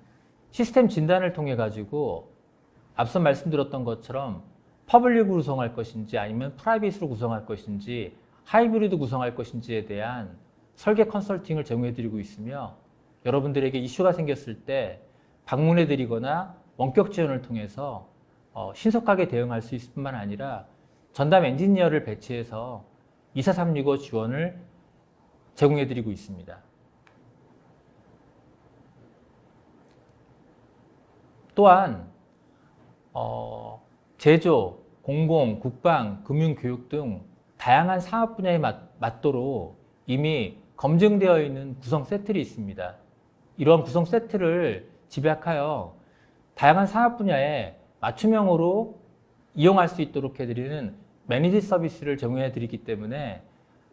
시스템 진단을 통해 가지고 앞서 말씀드렸던 것처럼 퍼블릭으로 구성할 것인지 아니면 프라이빗으로 구성할 것인지 하이브리드 구성할 것인지에 대한 설계 컨설팅을 제공해 드리고 있으며, 여러분들에게 이슈가 생겼을 때 방문해 드리거나 원격 지원을 통해서 신속하게 대응할 수 있을 뿐만 아니라 전담 엔지니어를 배치해서 24365 지원을 제공해 드리고 있습니다. 또한 제조, 공공, 국방, 금융, 교육 등 다양한 사업 분야에 맞도록 이미 검증되어 있는 구성 세트들이 있습니다. 이러한 구성 세트를 집약하여 다양한 사업 분야에 맞춤형으로 이용할 수 있도록 해드리는 매니지 서비스를 제공해 드리기 때문에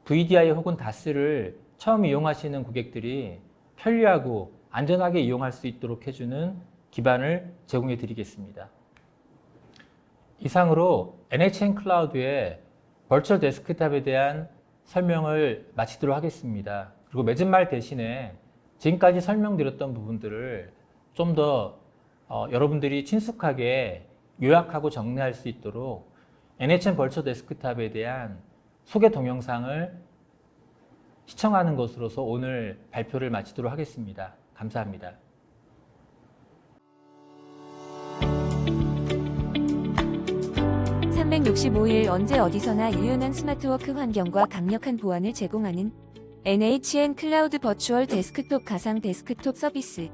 VDI 혹은 DAS를 처음 이용하시는 고객들이 편리하고 안전하게 이용할 수 있도록 해주는 기반을 제공해 드리겠습니다. 이상으로 NHN 클라우드의 버추얼 데스크탑에 대한 설명을 마치도록 하겠습니다. 그리고 맺은 말 대신에 지금까지 설명드렸던 부분들을 좀 더 여러분들이 친숙하게 요약하고 정리할 수 있도록 NHN 버추얼 데스크탑에 대한 소개 동영상을 시청하는 것으로서 오늘 발표를 마치도록 하겠습니다. 감사합니다. (365일) 언제 어디서나 유연한 스마트워크 환경과 강력한 보안을 제공하는 NHN 클라우드 버추얼 데스크톱 가상 데스크톱 서비스.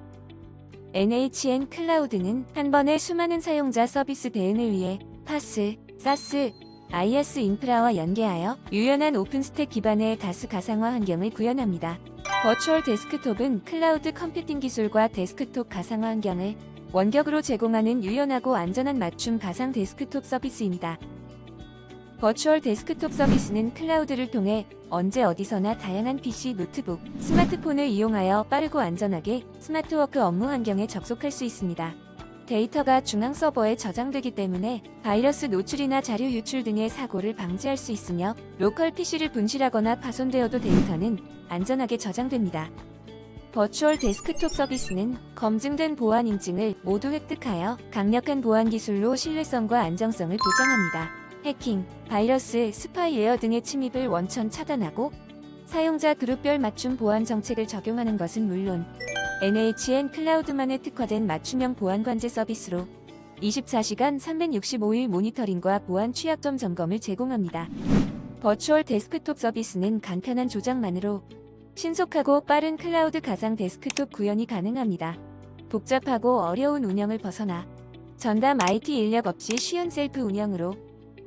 NHN 클라우드는 한 번에 수많은 사용자 서비스 대응을 위해 파스, 사스, IaaS 인프라와 연계하여 유연한 오픈스택 기반의 다스 가상화 환경을 구현합니다. 버추얼 데스크톱은 클라우드 컴퓨팅 기술과 데스크톱 가상화 환경을 원격으로 제공하는 유연하고 안전한 맞춤 가상 데스크톱 서비스입니다. 버추얼 데스크톱 서비스는 클라우드를 통해 언제 어디서나 다양한 PC, 노트북, 스마트폰을 이용하여 빠르고 안전하게 스마트워크 업무 환경에 접속할 수 있습니다. 데이터가 중앙 서버에 저장되기 때문에 바이러스 노출이나 자료 유출 등의 사고를 방지할 수 있으며, 로컬 PC를 분실하거나 파손되어도 데이터는 안전하게 저장됩니다. 버추얼 데스크톱 서비스는 검증된 보안 인증을 모두 획득하여 강력한 보안 기술로 신뢰성과 안정성을 보장합니다. 해킹, 바이러스, 스파이웨어 등의 침입을 원천 차단하고 사용자 그룹별 맞춤 보안 정책을 적용하는 것은 물론 NHN 클라우드만에 특화된 맞춤형 보안 관제 서비스로 24시간 365일 모니터링과 보안 취약점 점검을 제공합니다. 버추얼 데스크톱 서비스는 간편한 조작만으로 신속하고 빠른 클라우드 가상 데스크톱 구현이 가능합니다. 복잡하고 어려운 운영을 벗어나 전담 IT 인력 없이 쉬운 셀프 운영으로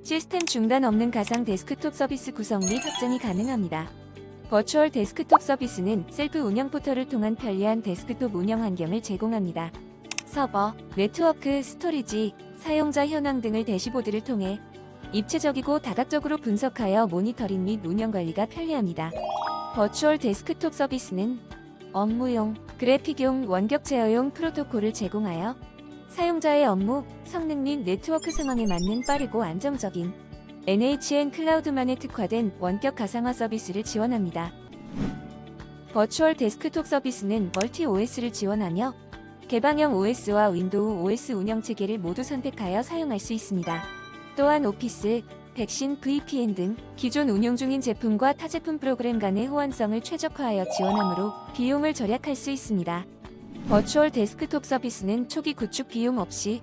시스템 중단 없는 가상 데스크톱 서비스 구성 및 확장이 가능합니다. 버추얼 데스크톱 서비스는 셀프 운영 포털을 통한 편리한 데스크톱 운영 환경을 제공합니다. 서버, 네트워크, 스토리지, 사용자 현황 등을 대시보드를 통해 입체적이고 다각적으로 분석하여 모니터링 및 운영 관리가 편리합니다. 버추얼 데스크톱 서비스는 업무용, 그래픽용, 원격 제어용 프로토콜을 제공하여 사용자의 업무, 성능 및 네트워크 상황에 맞는 빠르고 안정적인 NHN 클라우드만에 특화된 원격 가상화 서비스를 지원합니다. 버추얼 데스크톱 서비스는 멀티 OS를 지원하며 개방형 OS와 윈도우 OS 운영 체계를 모두 선택하여 사용할 수 있습니다. 또한 오피스, 백신, VPN 등 기존 운용 중인 제품과 타 제품 프로그램 간의 호환성을 최적화하여 지원하므로 비용을 절약할 수 있습니다. 버추얼 데스크톱 서비스는 초기 구축 비용 없이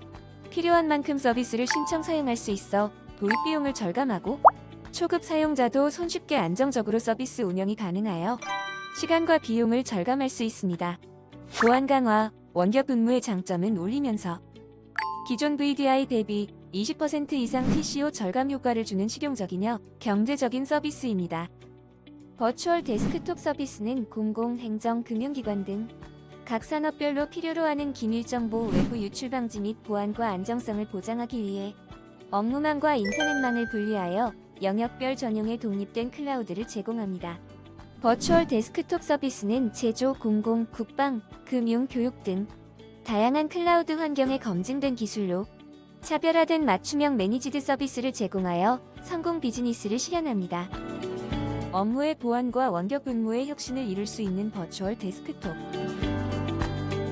필요한 만큼 서비스를 신청 사용할 수 있어 도입 비용을 절감하고 초급 사용자도 손쉽게 안정적으로 서비스 운영이 가능하여 시간과 비용을 절감할 수 있습니다. 보안 강화, 원격 근무의 장점은 올리면서 기존 VDI 대비 20% 이상 TCO 절감 효과를 주는 실용적이며 경제적인 서비스입니다. 버추얼 데스크톱 서비스는 공공, 행정, 금융기관 등 각 산업별로 필요로 하는 기밀정보 외부 유출 방지 및 보안과 안정성을 보장하기 위해 업무망과 인터넷망을 분리하여 영역별 전용의 독립된 클라우드를 제공합니다. 버추얼 데스크톱 서비스는 제조, 공공, 국방, 금융, 교육 등 다양한 클라우드 환경에 검증된 기술로 차별화된 맞춤형 매니지드 서비스를 제공하여 성공 비즈니스를 실현합니다. 업무의 보안과 원격 근무의 혁신을 이룰 수 있는 버추얼 데스크톱.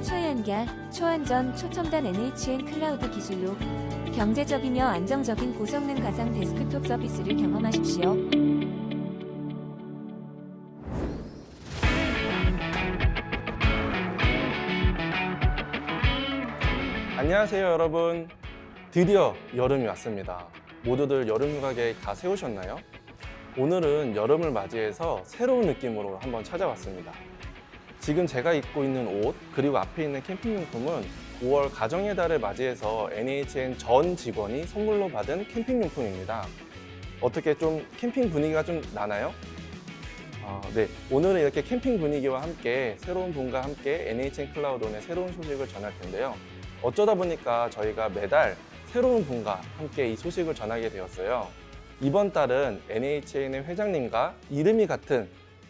초연결, 초안전, 초첨단 NHN 클라우드 기술로 경제적이며 안정적인 고성능 가상 데스크톱 서비스를 경험하십시오. 안녕하세요 여러분. 드디어 여름이 왔습니다. 모두들 여름휴가 계획 다 세우셨나요? 오늘은 여름을 맞이해서 새로운 느낌으로 한번 찾아왔습니다. 지금 제가 입고 있는 옷 그리고 앞에 있는 캠핑용품은 5월 가정의 달을 맞이해서 NHN 전 직원이 선물로 받은 캠핑용품입니다. 어떻게 좀 캠핑 분위기가 좀 나나요? 네, 오늘은 이렇게 캠핑 분위기와 함께 새로운 분과 함께 NHN 클라우드온의 새로운 소식을 전할 텐데요. 어쩌다 보니까 저희가 매달 새로운 분과 함께 이 소식을 전하게 되었어요. 이번 달은 NHN의 회장님과 이름이 같은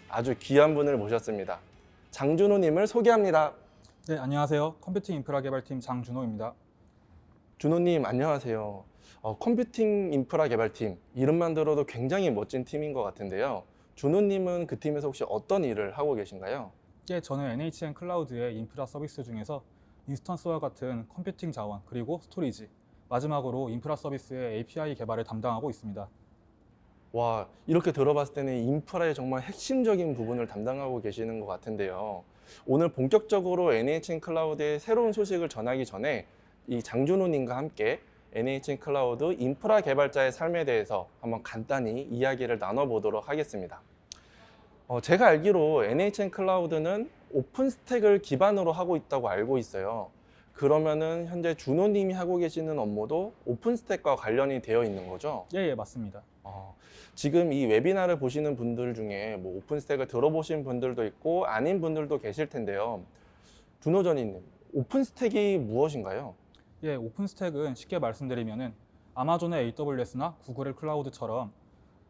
아주 귀한 분을 모셨습니다. 장준호님을 소개합니다. 네, 안녕하세요. 컴퓨팅 인프라 개발팀 장준호입니다. 준호님 안녕하세요. 컴퓨팅 인프라 개발팀 이름만 들어도 굉장히 멋진 팀인 것 같은데요. 준호님은 그 팀에서 혹시 어떤 일을 하고 계신가요? 예, 저는 NHN 클라우드의 인프라 서비스 중에서 인스턴스와 같은 컴퓨팅 자원 그리고 스토리지, 마지막으로 인프라 서비스의 API 개발을 담당하고 있습니다. 와, 이렇게 들어봤을 때는 인프라의 정말 핵심적인 부분을 담당하고 계시는 것 같은데요. 오늘 본격적으로 NHN 클라우드의 새로운 소식을 전하기 전에 이 장준호님과 함께 NHN 클라우드 인프라 개발자의 삶에 대해서 한번 간단히 이야기를 나눠보도록 하겠습니다. 제가 알기로 NHN 클라우드는 오픈스택을 기반으로 하고 있다고 알고 있어요. 그러면은 현재 준호님이 하고 계시는 업무도 오픈스택과 관련이 되어 있는 거죠? 예, 맞습니다. 지금 이 웨비나를 보시는 분들 중에 뭐 오픈스택을 들어보신 분들도 있고 아닌 분들도 계실 텐데요. 준호전이님, 오픈스택이 무엇인가요? 예, 오픈스택은 쉽게 말씀드리면은 아마존의 AWS나 구글의 클라우드처럼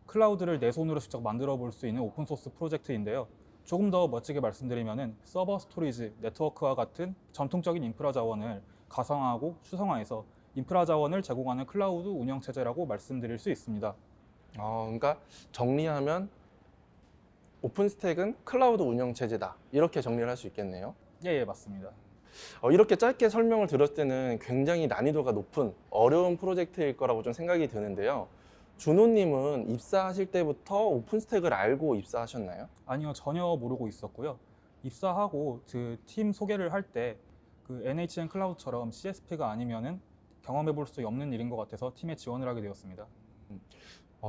클라우드를 내 손으로 직접 만들어 볼 수 있는 오픈소스 프로젝트인데요. 조금 더 멋지게 말씀드리면은 서버, 스토리지, 네트워크와 같은 전통적인 인프라 자원을 가상화하고 추상화해서 인프라 자원을 제공하는 클라우드 운영 체제라고 말씀드릴 수 있습니다. 그러니까 정리하면 오픈스택은 클라우드 운영 체제다. 이렇게 정리를 할 수 있겠네요. 예, 맞습니다. 이렇게 짧게 설명을 들었을 때는 굉장히 난이도가 높은 어려운 프로젝트일 거라고 좀 생각이 드는데요. 준호님은 입사하실 때부터 오픈스택을 알고 입사하셨나요? 아니요, 전혀 모르고 있었고요. 입사하고 그 팀 소개를 할 때 그 NHN 클라우드처럼 CSP가 아니면은 경험해 볼 수 없는 일인 것 같아서 팀에 지원을 하게 되었습니다.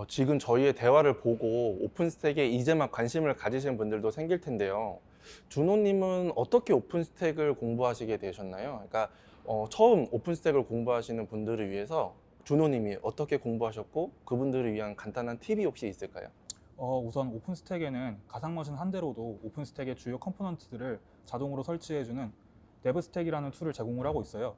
지금 저희의 대화를 보고 오픈스택에 이제 막 관심을 가지신 분들도 생길 텐데요. 준호님은 어떻게 오픈스택을 공부하시게 되셨나요? 그러니까 처음 오픈스택을 공부하시는 분들을 위해서 준호님이 어떻게 공부하셨고 그분들을 위한 간단한 팁이 혹시 있을까요? 우선 오픈스택에는 가상머신 한 대로도 오픈스택의 주요 컴포넌트들을 자동으로 설치해주는 데브스택이라는 툴을 제공을 하고 있어요.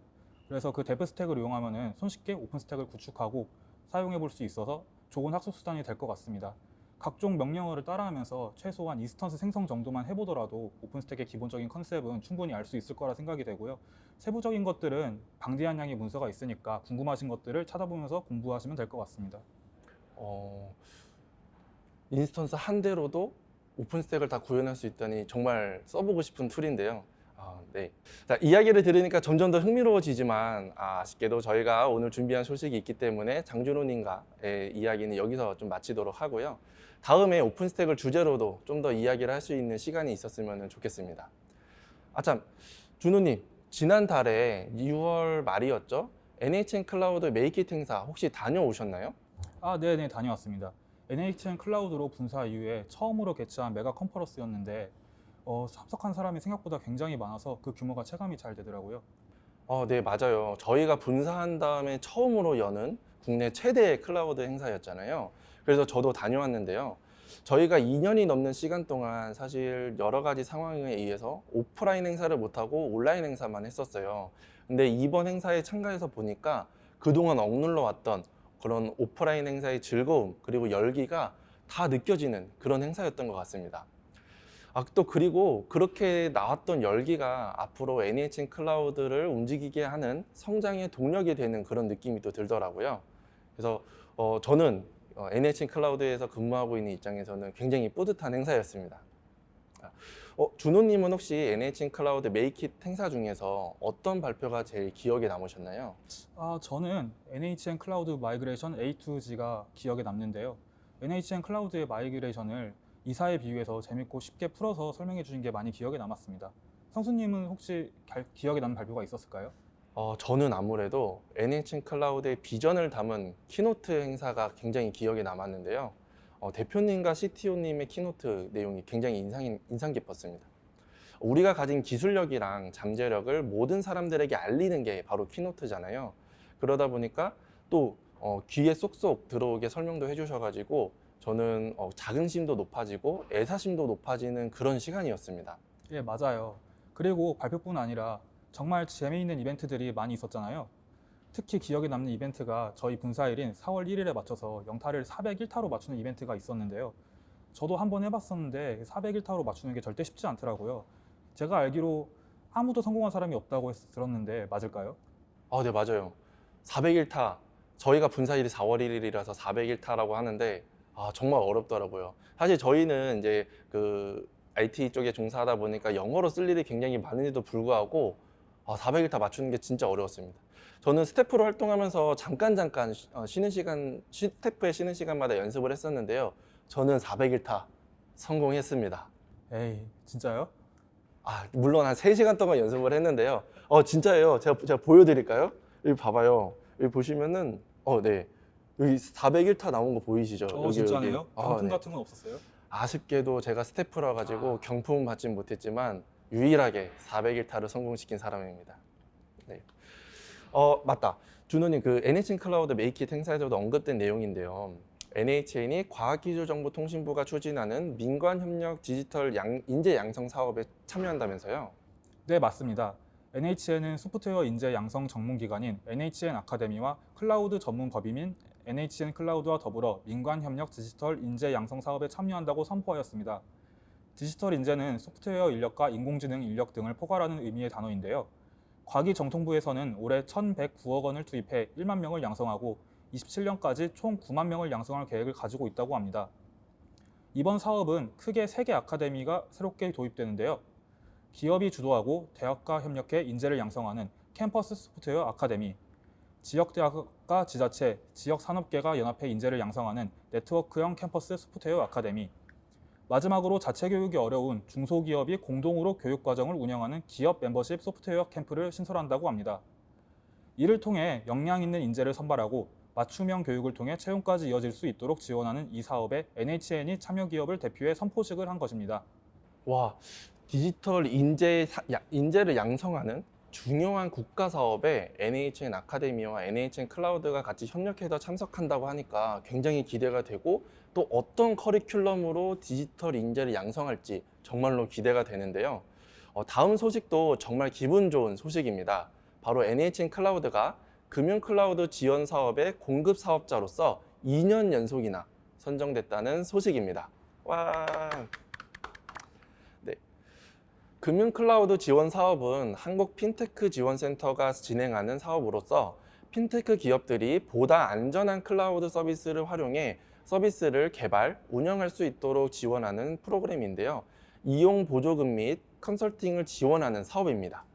그래서 그 데브스택을 이용하면 손쉽게 오픈스택을 구축하고 사용해 볼 수 있어서 좋은 학습 수단이 될 것 같습니다. 각종 명령어를 따라하면서 최소한 인스턴스 생성 정도만 해보더라도 오픈스택의 기본적인 컨셉은 충분히 알 수 있을 거라 생각이 되고요. 세부적인 것들은 방대한 양의 문서가 있으니까 궁금하신 것들을 찾아보면서 공부하시면 될 것 같습니다. 인스턴스 한 대로도 오픈스택을 다 구현할 수 있다니 정말 써보고 싶은 툴인데요. 네. 자, 이야기를 들으니까 점점 더 흥미로워지지만 아쉽게도 저희가 오늘 준비한 소식이 있기 때문에 장준호님과의 이야기는 여기서 좀 마치도록 하고요. 다음에 오픈스택을 주제로도 좀 더 이야기를 할 수 있는 시간이 있었으면 좋겠습니다. 참, 준호님, 지난달에 6월 말이었죠? NHN 클라우드 메이킷 행사 혹시 다녀오셨나요? 네네, 다녀왔습니다. NHN 클라우드로 분사 이후에 처음으로 개최한 메가 컨퍼런스였는데 참석한 사람이 생각보다 굉장히 많아서 그 규모가 체감이 잘 되더라고요. 네, 맞아요. 저희가 분사한 다음에 처음으로 여는 국내 최대의 클라우드 행사였잖아요. 그래서 저도 다녀왔는데요. 저희가 2년이 넘는 시간 동안 사실 여러 가지 상황에 의해서 오프라인 행사를 못하고 온라인 행사만 했었어요. 근데 이번 행사에 참가해서 보니까 그동안 억눌러 왔던 그런 오프라인 행사의 즐거움 그리고 열기가 다 느껴지는 그런 행사였던 것 같습니다. 또 그리고 그렇게 나왔던 열기가 앞으로 NHN 클라우드를 움직이게 하는 성장의 동력이 되는 그런 느낌이 또 들더라고요. 그래서 저는 NHN 클라우드에서 근무하고 있는 입장에서는 굉장히 뿌듯한 행사였습니다. 준호님은 혹시 NHN 클라우드 메이킷 행사 중에서 어떤 발표가 제일 기억에 남으셨나요? 저는 NHN 클라우드 마이그레이션 A2G가 기억에 남는데요. NHN 클라우드의 마이그레이션을 이사에 비유해서 재밌고 쉽게 풀어서 설명해 주신 게 많이 기억에 남았습니다. 성수님은 혹시 기억에 남는 발표가 있었을까요? 저는 아무래도 NHN 클라우드의 비전을 담은 키노트 행사가 굉장히 기억에 남았는데요. 대표님과 CTO님의 키노트 내용이 굉장히 인상 깊었습니다. 우리가 가진 기술력이랑 잠재력을 모든 사람들에게 알리는 게 바로 키노트잖아요. 그러다 보니까 또 귀에 쏙쏙 들어오게 설명도 해주셔가지고 저는 자긍심도 높아지고 애사심도 높아지는 그런 시간이었습니다. 예, 맞아요. 그리고 발표뿐 아니라 정말 재미있는 이벤트들이 많이 있었잖아요. 특히 기억에 남는 이벤트가 저희 분사일인 4월 1일에 맞춰서 영타를 401타로 맞추는 이벤트가 있었는데요. 저도 한번 해봤었는데 401타로 맞추는 게 절대 쉽지 않더라고요. 제가 알기로 아무도 성공한 사람이 없다고 들었는데 맞을까요? 네, 맞아요. 401타, 저희가 분사일이 4월 1일이라서 401타라고 하는데 정말 어렵더라고요. 사실 저희는 이제 그 IT 쪽에 종사하다 보니까 영어로 쓸 일이 굉장히 많은데도 불구하고 401타 맞추는 게 진짜 어려웠습니다. 저는 스태프로 활동하면서 잠깐 쉬는 시간, 스태프에 쉬는 시간마다 연습을 했었는데요. 저는 401타 성공했습니다. 에이, 진짜요? 물론 한 3시간 동안 연습을 했는데요. 진짜예요. 제가 보여드릴까요? 여기 봐봐요. 여기 보시면은 네. 여기 401타 나온 거 보이시죠? 진짜네요? 경품 네. 같은 건 없었어요? 아쉽게도 제가 스태프라 가지고 경품은 받진 못했지만 유일하게 401타를 성공시킨 사람입니다. 네. 맞다. 준호님, 그 NHN 클라우드 메이킷 행사에서도 언급된 내용인데요. NHN이 과학기술정보통신부가 추진하는 민관협력 디지털 인재 양성 사업에 참여한다면서요? 네, 맞습니다. NHN은 소프트웨어 인재 양성 전문기관인 NHN 아카데미와 클라우드 전문 법인인 NHN 클라우드와 더불어 민관협력 디지털 인재 양성 사업에 참여한다고 선포하였습니다. 디지털 인재는 소프트웨어 인력과 인공지능 인력 등을 포괄하는 의미의 단어인데요. 과기정통부에서는 올해 1,109억 원을 투입해 1만 명을 양성하고 27년까지 총 9만 명을 양성할 계획을 가지고 있다고 합니다. 이번 사업은 크게 3개 아카데미가 새롭게 도입되는데요. 기업이 주도하고 대학과 협력해 인재를 양성하는 캠퍼스 소프트웨어 아카데미, 지역대학과 지자체, 지역산업계가 연합해 인재를 양성하는 네트워크형 캠퍼스 소프트웨어 아카데미, 마지막으로 자체 교육이 어려운 중소기업이 공동으로 교육과정을 운영하는 기업 멤버십 소프트웨어 캠프를 신설한다고 합니다. 이를 통해 역량 있는 인재를 선발하고 맞춤형 교육을 통해 채용까지 이어질 수 있도록 지원하는 이 사업에 NHN이 참여 기업을 대표해 선포식을 한 것입니다. 와, 디지털 인재를 양성하는 중요한 국가 사업에 NHN 아카데미와 NHN 클라우드가 같이 협력해서 참석한다고 하니까 굉장히 기대가 되고 또 어떤 커리큘럼으로 디지털 인재를 양성할지 정말로 기대가 되는데요. 다음 소식도 정말 기분 좋은 소식입니다. 바로 NHN 클라우드가 금융 클라우드 지원 사업의 공급 사업자로서 2년 연속이나 선정됐다는 소식입니다. 와. 네. 금융 클라우드 지원 사업은 한국 핀테크 지원센터가 진행하는 사업으로서 핀테크 기업들이 보다 안전한 클라우드 서비스를 활용해 서비스를 개발, 운영할 수 있도록 지원하는 프로그램인데요. 이용 보조금 및 컨설팅을 지원하는 사업입니다.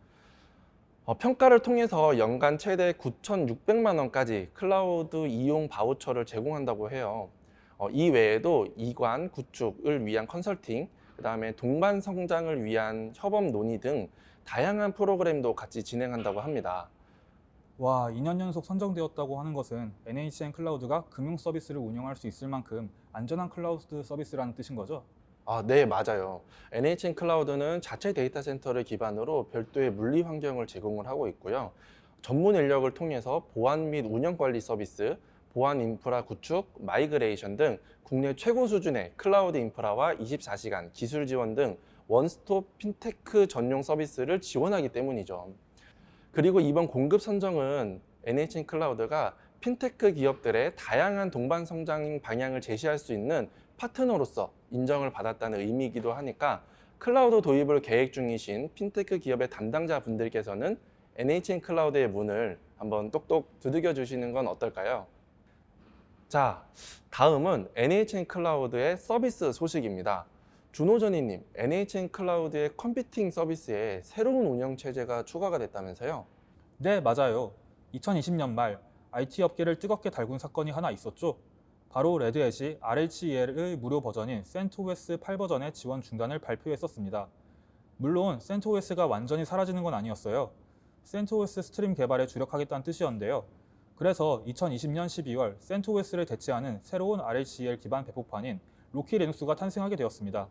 평가를 통해서 연간 최대 9,600만 원까지 클라우드 이용 바우처를 제공한다고 해요. 이 외에도 이관, 구축을 위한 컨설팅, 그다음에 동반 성장을 위한 협업 논의 등 다양한 프로그램도 같이 진행한다고 합니다. 와, 2년 연속 선정되었다고 하는 것은 NHN 클라우드가 금융 서비스를 운영할 수 있을 만큼 안전한 클라우드 서비스라는 뜻인 거죠? 네, 맞아요. NHN 클라우드는 자체 데이터 센터를 기반으로 별도의 물리 환경을 제공을 하고 있고요. 전문 인력을 통해서 보안 및 운영 관리 서비스, 보안 인프라 구축, 마이그레이션 등 국내 최고 수준의 클라우드 인프라와 24시간 기술 지원 등 원스톱 핀테크 전용 서비스를 지원하기 때문이죠. 그리고 이번 공급 선정은 NHN 클라우드가 핀테크 기업들의 다양한 동반 성장 방향을 제시할 수 있는 파트너로서 인정을 받았다는 의미이기도 하니까 클라우드 도입을 계획 중이신 핀테크 기업의 담당자 분들께서는 NHN 클라우드의 문을 한번 똑똑 두들겨 주시는 건 어떨까요? 자, 다음은 NHN 클라우드의 서비스 소식입니다. 준호전이님, NHN 클라우드의 컴퓨팅 서비스에 새로운 운영 체제가 추가가 됐다면서요? 네, 맞아요. 2020년 말 IT 업계를 뜨겁게 달군 사건이 하나 있었죠. 바로 레드햇이 RHEL의 무료 버전인 CentOS 8 버전의 지원 중단을 발표했었습니다. 물론 CentOS가 완전히 사라지는 건 아니었어요. CentOS 스트림 개발에 주력하겠다는 뜻이었는데요. 그래서 2020년 12월 CentOS를 대체하는 새로운 RHEL 기반 배포판인 로키 리눅스가 탄생하게 되었습니다.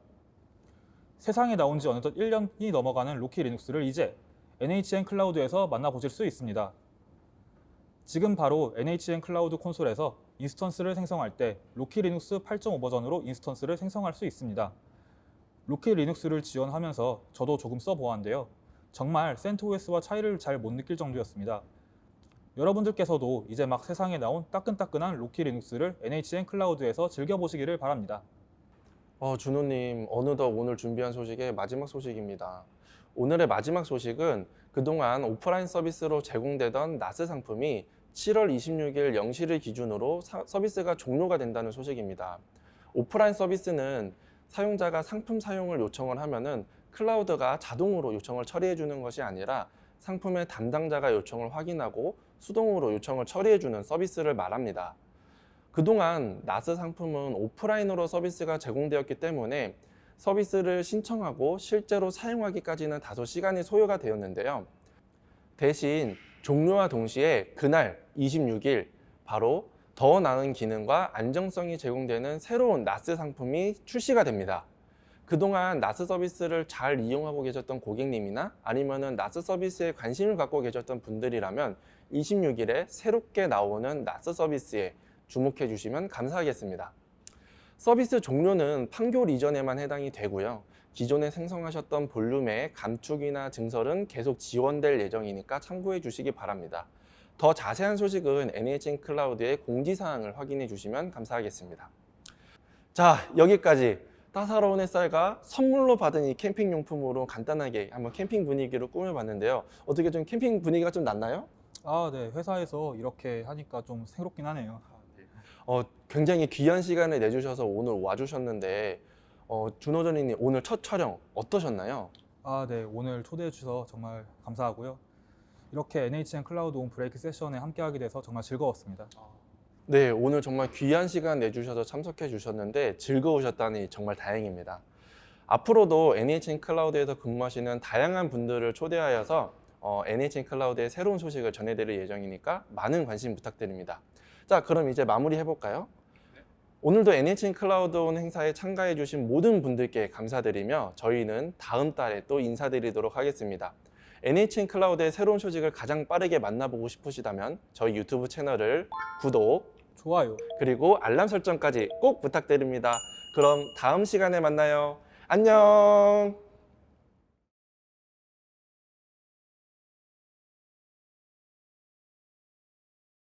세상에 나온 지 어느덧 1년이 넘어가는 로키 리눅스를 이제 NHN 클라우드에서 만나보실 수 있습니다. 지금 바로 NHN 클라우드 콘솔에서 인스턴스를 생성할 때 로키 리눅스 8.5 버전으로 인스턴스를 생성할 수 있습니다. 로키 리눅스를 지원하면서 저도 조금 써보았는데요. 정말 CentOS와 차이를 잘 못 느낄 정도였습니다. 여러분들께서도 이제 막 세상에 나온 따끈따끈한 로키 리눅스를 NHN 클라우드에서 즐겨보시기를 바랍니다. 준호님, 어느덧 오늘 준비한 소식의 마지막 소식입니다. 오늘의 마지막 소식은 그동안 오프라인 서비스로 제공되던 나스 상품이 7월 26일 0시를 기준으로 서비스가 종료가 된다는 소식입니다. 오프라인 서비스는 사용자가 상품 사용을 요청을 하면은 클라우드가 자동으로 요청을 처리해 주는 것이 아니라 상품의 담당자가 요청을 확인하고 수동으로 요청을 처리해 주는 서비스를 말합니다. 그동안 나스 상품은 오프라인으로 서비스가 제공되었기 때문에 서비스를 신청하고 실제로 사용하기까지는 다소 시간이 소요가 되었는데요. 대신 종료와 동시에 그날 26일 바로 더 나은 기능과 안정성이 제공되는 새로운 나스 상품이 출시가 됩니다. 그동안 나스 서비스를 잘 이용하고 계셨던 고객님이나 아니면은 나스 서비스에 관심을 갖고 계셨던 분들이라면 26일에 새롭게 나오는 나스 서비스에 주목해 주시면 감사하겠습니다. 서비스 종료는 판교 리전에만 해당이 되고요. 기존에 생성하셨던 볼륨의 감축이나 증설은 계속 지원될 예정이니까 참고해 주시기 바랍니다. 더 자세한 소식은 NHN 클라우드의 공지사항을 확인해 주시면 감사하겠습니다. 자, 여기까지 따사로운 햇살과 선물로 받은 이 캠핑용품으로 간단하게 한번 캠핑 분위기로 꾸며봤는데요. 어떻게 좀 캠핑 분위기가 좀 났나요? 네. 회사에서 이렇게 하니까 좀 새롭긴 하네요. 굉장히 귀한 시간을 내주셔서 오늘 와주셨는데 준호전이님 오늘 첫 촬영 어떠셨나요? 네. 오늘 초대해 주셔서 정말 감사하고요. 이렇게 NHN 클라우드 온 브레이크 세션에 함께하게 돼서 정말 즐거웠습니다. 네, 오늘 정말 귀한 시간 내주셔서 참석해 주셨는데 즐거우셨다니 정말 다행입니다. 앞으로도 NHN 클라우드에서 근무하시는 다양한 분들을 초대하여서 NHN 클라우드의 새로운 소식을 전해드릴 예정이니까 많은 관심 부탁드립니다. 자, 그럼 이제 마무리 해볼까요? 오늘도 NHN 클라우드 온 행사에 참가해 주신 모든 분들께 감사드리며 저희는 다음 달에 또 인사드리도록 하겠습니다. NHN 클라우드의 새로운 소식을 가장 빠르게 만나보고 싶으시다면 저희 유튜브 채널을 구독, 좋아요. 그리고 알람 설정까지 꼭 부탁드립니다. 그럼 다음 시간에 만나요. 안녕!